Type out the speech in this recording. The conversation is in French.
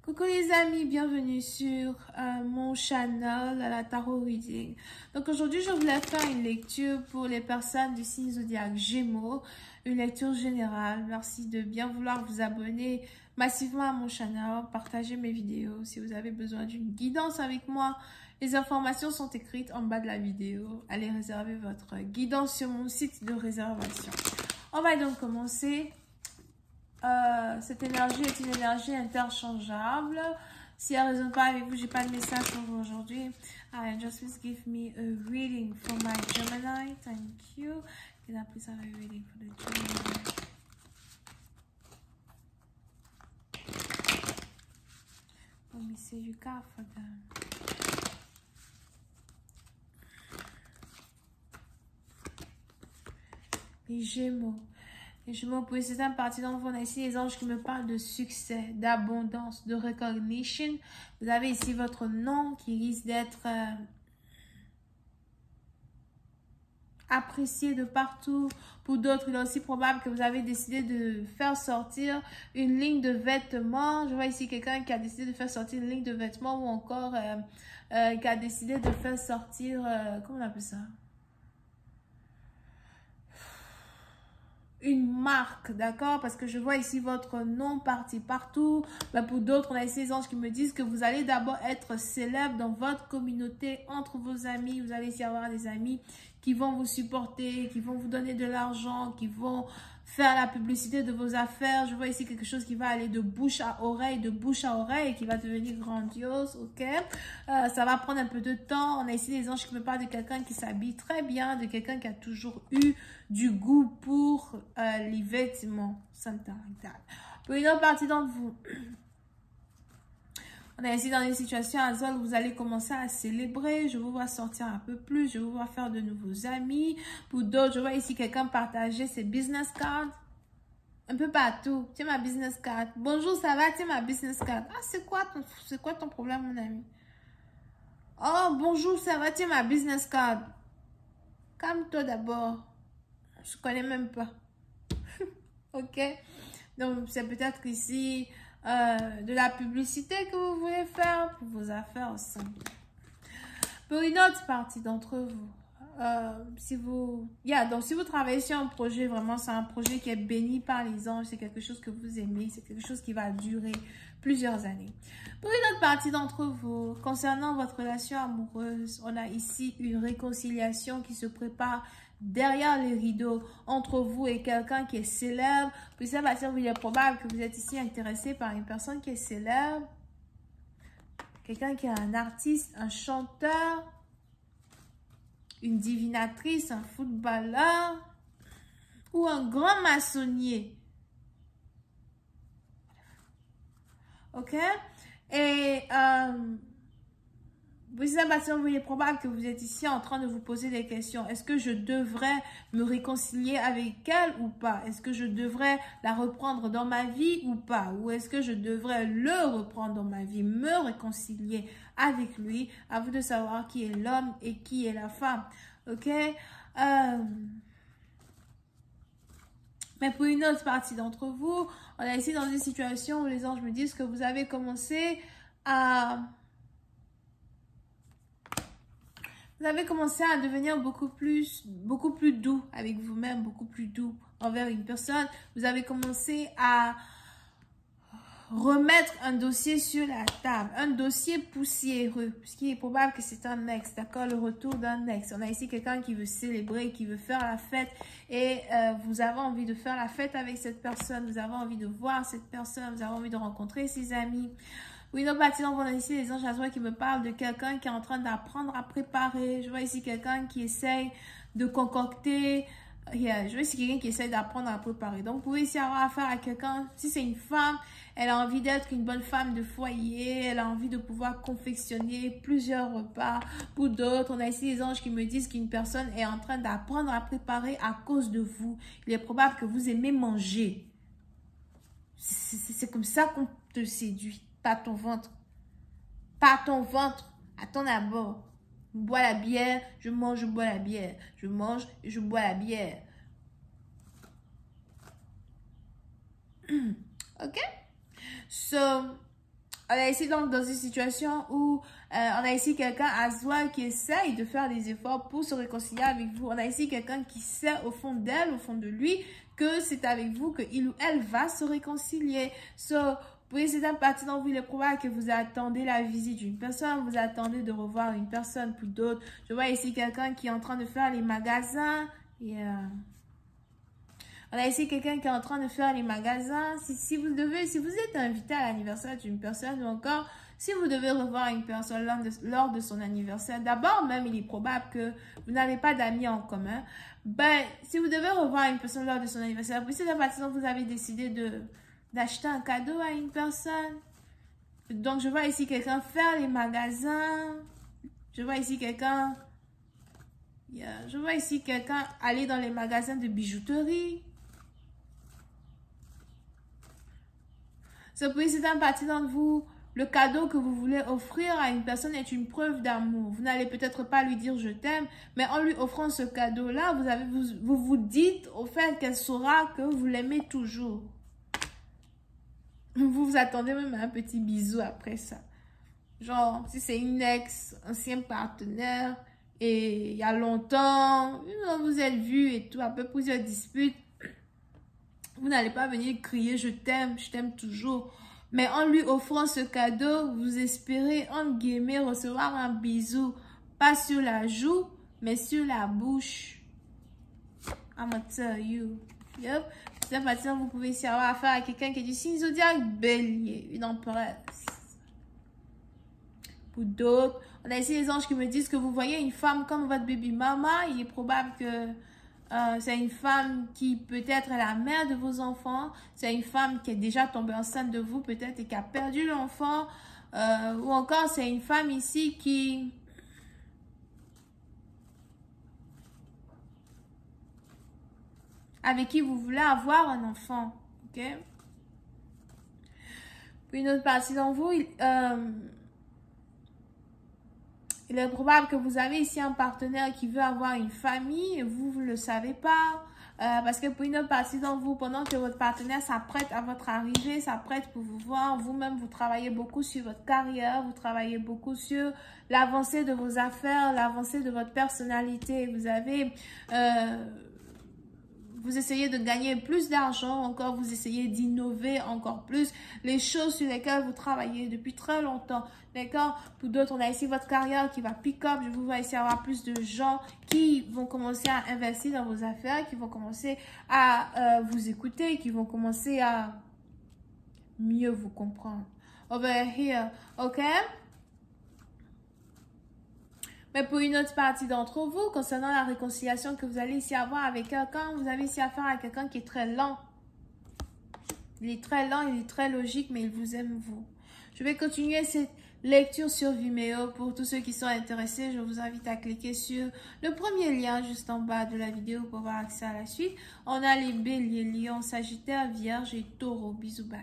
Coucou les amis, bienvenue sur mon channel à la Tarot Reading. Donc aujourd'hui, je voulais faire une lecture pour les personnes du signe zodiaque Gémeaux, une lecture générale. Merci de bien vouloir vous abonner massivement à mon channel, partager mes vidéos. Si vous avez besoin d'une guidance avec moi, les informations sont écrites en bas de la vidéo. Allez réserver votre guidance sur mon site de réservation. On va donc commencer. Cette énergie est une énergie interchangeable. Si elle ne résonne pas avec vous, j'ai pas de message pour vous aujourd'hui. Just please give me a reading for my Gemini. Thank you. Can I please have a reading for the Gemini? Let me see you got for them. Les Gémeaux. Et je vous pose certaines parties d'entre vous. On a ici les anges qui me parlent de succès, d'abondance, de recognition. Vous avez ici votre nom qui risque d'être apprécié de partout. Pour d'autres, il est aussi probable que vous avez décidé de faire sortir une ligne de vêtements. Je vois ici quelqu'un qui a décidé de faire sortir une ligne de vêtements ou encore qui a décidé de faire sortir, comment on appelle ça? Une marque, d'accord? Parce que je vois ici votre nom parti partout. Mais pour d'autres, on a ici les anges qui me disent que vous allez d'abord être célèbre dans votre communauté, entre vos amis. Vous allez ici avoir des amis qui vont vous supporter, qui vont vous donner de l'argent, qui vont faire la publicité de vos affaires. Je vois ici quelque chose qui va aller de bouche à oreille, et qui va devenir grandiose, ok? Ça va prendre un peu de temps. On a ici les anges qui me parlent de quelqu'un qui s'habille très bien, de quelqu'un qui a toujours eu du goût pour les vêtements. Pour une autre partie d'entre vous, on est ici dans une situation à laquelle vous allez commencer à célébrer. Je vous vois sortir un peu plus. Je vous vois faire de nouveaux amis. Pour d'autres, je vois ici quelqu'un partager ses business cards. Un peu partout. Tiens ma business card. Bonjour, ça va? Tiens ma business card. Ah, c'est quoi ton problème, mon ami? Oh, bonjour, ça va? Tiens ma business card. Calme-toi d'abord. Je connais même pas. Ok? Donc, c'est peut-être ici de la publicité que vous voulez faire pour vos affaires aussi. Pour une autre partie d'entre vous, si vous travaillez sur un projet, vraiment, c'est un projet qui est béni par les anges, c'est quelque chose que vous aimez, c'est quelque chose qui va durer plusieurs années. Pour une autre partie d'entre vous, concernant votre relation amoureuse, on a ici une réconciliation qui se prépare derrière les rideaux entre vous et quelqu'un qui est célèbre. Puis ça va dire, il est probable que vous êtes ici intéressé par une personne qui est célèbre, quelqu'un qui est un artiste, un chanteur, une divinatrice, un footballeur ou un grand maçonnier. Ok? Et il est probable que vous êtes ici en train de vous poser des questions. Est-ce que je devrais me réconcilier avec elle ou pas? Est-ce que je devrais la reprendre dans ma vie ou pas? Ou est-ce que je devrais le reprendre dans ma vie, me réconcilier avec lui? À vous de savoir qui est l'homme et qui est la femme. Ok? Mais pour une autre partie d'entre vous, on est ici dans une situation où les anges me disent que vous avez commencé à... Vous avez commencé à devenir beaucoup plus doux avec vous-même, beaucoup plus doux envers une personne. Vous avez commencé à remettre un dossier sur la table, un dossier poussiéreux, puisqu'il est probable que c'est un ex, d'accord, le retour d'un ex. On a ici quelqu'un qui veut célébrer, qui veut faire la fête et vous avez envie de faire la fête avec cette personne, vous avez envie de voir cette personne, vous avez envie de rencontrer ses amis. Oui, donc, on voit ici les anges qui me parlent de quelqu'un qui est en train d'apprendre à préparer. Je vois ici quelqu'un qui essaye de concocter. Je vois ici quelqu'un qui essaye d'apprendre à préparer. Donc, vous pouvez ici avoir affaire à quelqu'un. Si c'est une femme, elle a envie d'être une bonne femme de foyer. Elle a envie de pouvoir confectionner plusieurs repas. Pour d'autres, on a ici les anges qui me disent qu'une personne est en train d'apprendre à préparer à cause de vous. Il est probable que vous aimez manger. C'est comme ça qu'on te séduit. Pas ton ventre. Pas ton ventre. À ton abord. Je bois la bière, je mange, je bois la bière. Je mange et je bois la bière. Ok? So, On a ici donc dans une situation où on a ici quelqu'un à soi qui essaye de faire des efforts pour se réconcilier avec vous. On a ici quelqu'un qui sait au fond d'elle, au fond de lui, que c'est avec vous que il ou elle va se réconcilier. Pour certaines parties d'entre vous, il est probable que vous attendez la visite d'une personne, vous attendez de revoir une personne. Pour d'autres, je vois ici quelqu'un qui est en train de faire les magasins. On a ici quelqu'un qui est en train de faire les magasins. Si vous êtes invité à l'anniversaire d'une personne ou encore si vous devez revoir une personne lors de son anniversaire, d'abord même il est probable que vous n'avez pas d'amis en commun. Ben, si vous devez revoir une personne lors de son anniversaire, puis c'est la partie dont vous avez décidé d'acheter un cadeau à une personne. Donc je vois ici quelqu'un faire les magasins. Je vois ici quelqu'un aller dans les magasins de bijouterie. C'est pour certaines parties d'entre vous, le cadeau que vous voulez offrir à une personne est une preuve d'amour. Vous n'allez peut-être pas lui dire je t'aime, mais en lui offrant ce cadeau-là, vous dites au fait qu'elle saura que vous l'aimez toujours. Vous vous attendez même à un petit bisou après ça. Genre, si c'est une ancien partenaire, et il y a longtemps, vous êtes vus et tout, après plusieurs disputes, vous n'allez pas venir crier je t'aime toujours. Mais en lui offrant ce cadeau, vous espérez, entre guillemets, recevoir un bisou. Pas sur la joue, mais sur la bouche. I'm gonna tell you. Yep. C'est parti, vous pouvez ici avoir affaire à quelqu'un qui est du signe zodiaque Bélier, une empereur. Pour d'autres, on a ici les anges qui me disent que vous voyez une femme comme votre baby mama. Il est probable que c'est une femme qui peut-être est la mère de vos enfants. C'est une femme qui est déjà tombée enceinte de vous peut-être et qui a perdu l'enfant. Ou encore c'est une femme ici avec qui vous voulez avoir un enfant. Ok? Puis une autre partie d'entre vous, il est probable que vous avez ici un partenaire qui veut avoir une famille et vous ne le savez pas. Parce que pour une autre partie d'entre vous, pendant que votre partenaire s'apprête à votre arrivée, s'apprête pour vous voir, vous-même, vous travaillez beaucoup sur votre carrière, vous travaillez beaucoup sur l'avancée de vos affaires, l'avancée de votre personnalité. Vous essayez de gagner plus d'argent, encore vous essayez d'innover encore plus. Les choses sur lesquelles vous travaillez depuis très longtemps, d'accord? Pour d'autres, on a ici votre carrière qui va pick up. Je vous vois ici avoir plus de gens qui vont commencer à investir dans vos affaires, qui vont commencer à vous écouter, qui vont commencer à mieux vous comprendre. Over here, ok? Mais pour une autre partie d'entre vous, concernant la réconciliation que vous allez ici avoir avec quelqu'un, vous avez ici affaire à quelqu'un qui est très lent. Il est très lent, il est très logique, mais il vous aime vous. Je vais continuer cette lecture sur Vimeo. Pour tous ceux qui sont intéressés, je vous invite à cliquer sur le premier lien juste en bas de la vidéo pour avoir accès à la suite. On a les béliers, lions, sagittaires, vierges et taureaux. Bisous, bye.